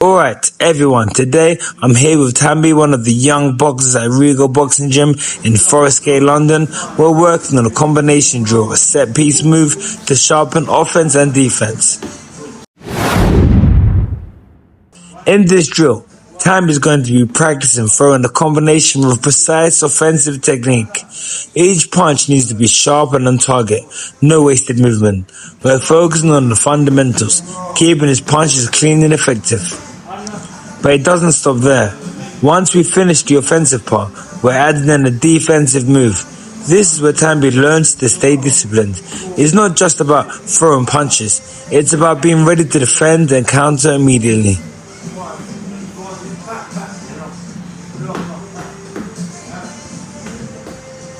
Alright everyone, today I'm here with Thambi, one of the young boxers at Regal Boxing Gym in Forest Gate, London. We're working on a combination drill, a set piece move to sharpen offense and defense. In this drill, Thambi is going to be practicing throwing a combination of precise offensive technique. Each punch needs to be sharp and on target, no wasted movement. We're focusing on the fundamentals, keeping his punches clean and effective. But it doesn't stop there. Once we finish the offensive part, we're adding in a defensive move. This is where Thambi learns to stay disciplined. It's not just about throwing punches, it's about being ready to defend and counter immediately.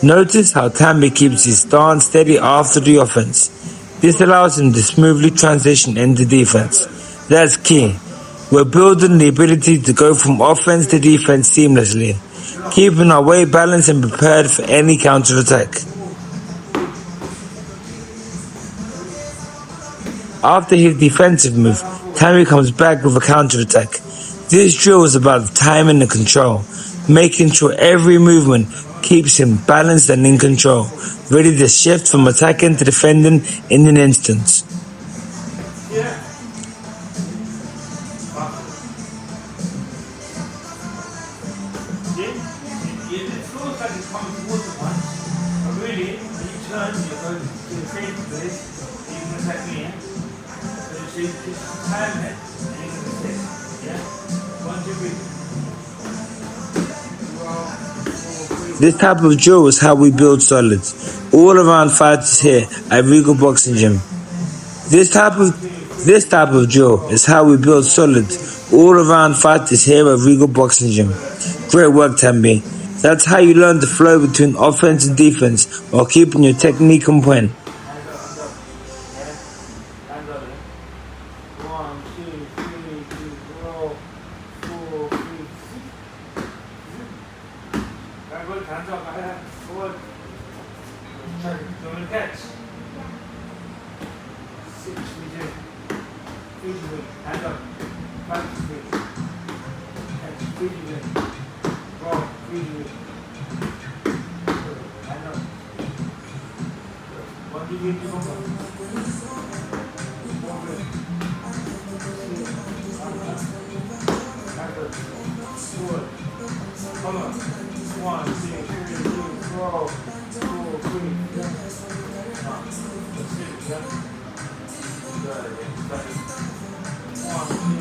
Notice how Thambi keeps his stance steady after the offense. This allows him to smoothly transition into defense. That's key. We're building the ability to go from offense to defense seamlessly, keeping our weight balanced and prepared for any counter-attack. After his defensive move, Thambi comes back with a counter-attack. This drill is about timing and control, making sure every movement keeps him balanced and in control, ready to shift from attacking to defending in an instant. This type of drill is how we build solids, all around fighters here at Regal Boxing Gym. This type of drill is how we build solids, all around fighters here at Regal Boxing Gym. Great work, Thambi. That's how you learn to flow between offense and defense while keeping your technique on point. One,